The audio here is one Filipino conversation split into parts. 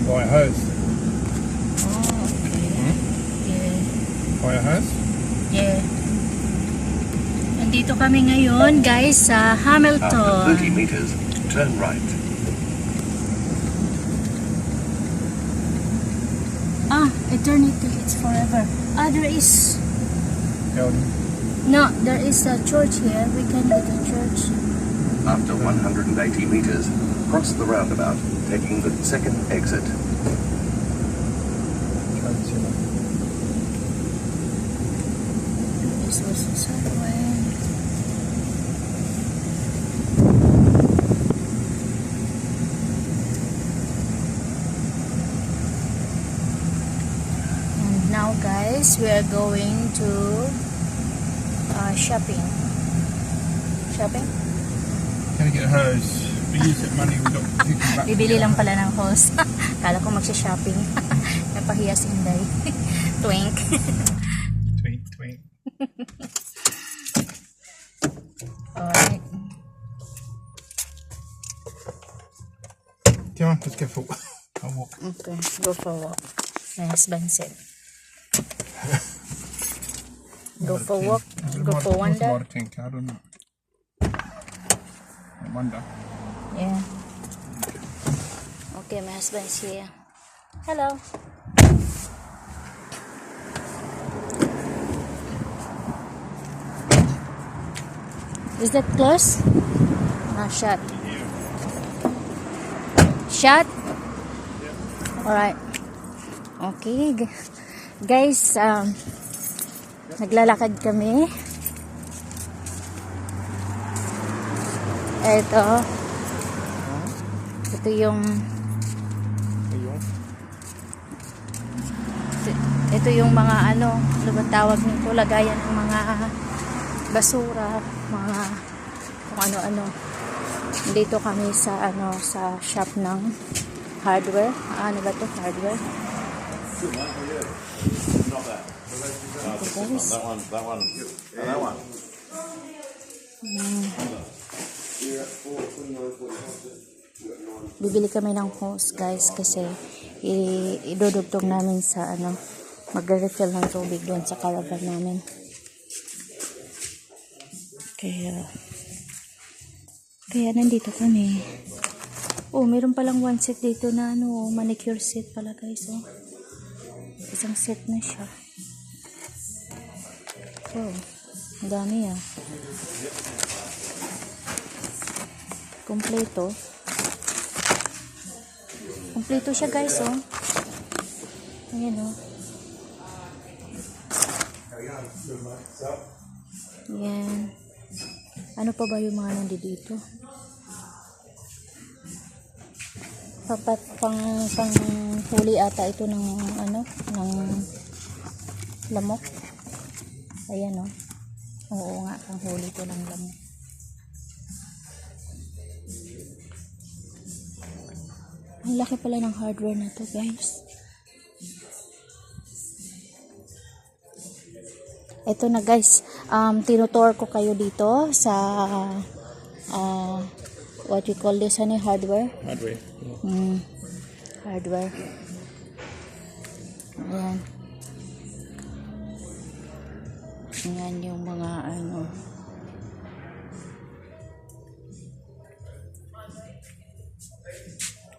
and buy a hose. Oh, okay. Yeah. Buy a hose? Yeah. Nandito kami ngayon, guys, sa After 30 Hamilton. meters, turn right. Eternity, it's forever. There is... Building. No, there is a church here. We can go to church. After 180 meters, cross the roundabout, taking the second exit. This was the subway. And now, guys, we are going to shopping. Shopping? Gonna get a hose. We use that money we got to come back. Bibili lang pala ng hose. Kala ko magsha-shopping. Napahiya si Inday. Twink. Tweet, tweet. Alright. Come on, let's go for a walk. Okay, go for a walk. My husband said. Go for a walk. Go for wander. Water tank, I don't know. Wonder. Yeah. Okay, my husband's here. Hello. Is that close? No, shut. Shut? Alright. Okay. Guys, naglalakad kami. Ito yung mga ano ba tawag nito, lagayan ng mga basura, mga kung ano-ano. Dito kami sa sa shop ng hardware. Ano ba to? Hardware. Okay, guys. That one. And that one. Bibili kami ng hose, guys, kasi idudugtong namin sa magre-refill ng tubig doon sa caravan namin. Kaya nandito kami. Oh, meron palang one set dito na manicure set pala, guys. Oh. Isang set na siya. Oh, ang dami ah. Kompleto. Kompleto siya, guys, oh. Ayan, oh. Ayan. Ano pa ba yung mga nandito? Pang huli ata ito ng ng lamok. Ayan, oh. Oo nga, pang huli ito ng lamok. Ang laki pala ng hardware na to, guys. Ito na, guys. Tinutour ko kayo dito sa what you call this, hardware? Hardware. Hardware. Ayan. Ayan yung mga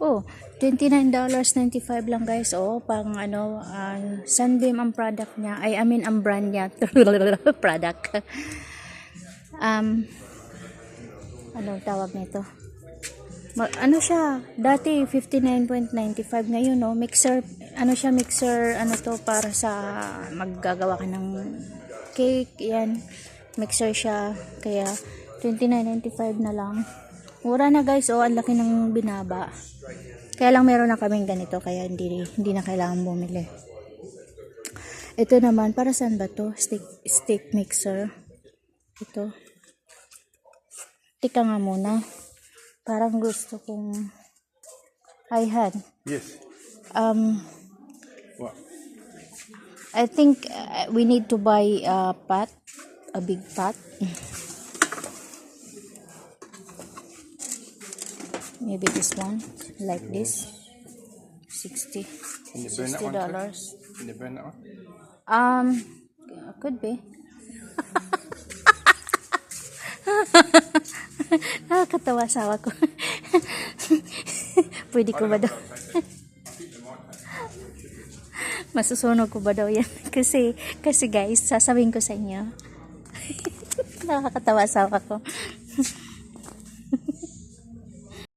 Oh, $29.95 lang, guys. Oh, pang Sunbeam ang product niya. Ang brand niya. Product. Ano tawag nito? Siya? Dati $59.95, ngayon, no? Mixer. Mixer, to para sa maggagawa ka ng cake. Yan. Mixer siya. Kaya $29.95 na lang. Mura na, guys. Oh, ang laki ng binaba. Kaya lang meron na kaming ganito, kaya hindi na kailangan bumili. Ito naman, para saan ba to? Steak mixer. Ito. Tika nga muna. Parang gusto kong I had. Yes. What? I think we need to buy a pot, a big pot. Maybe this one, like this. 60. Can you burn that one? $60. Can you burn that one? Could be. Nakakatawa asawa ko. Pwede ko ba daw? Masusunog ko ba daw yan? Kasi guys, sasabihin ko sa inyo. Nakakatawa asawa ko.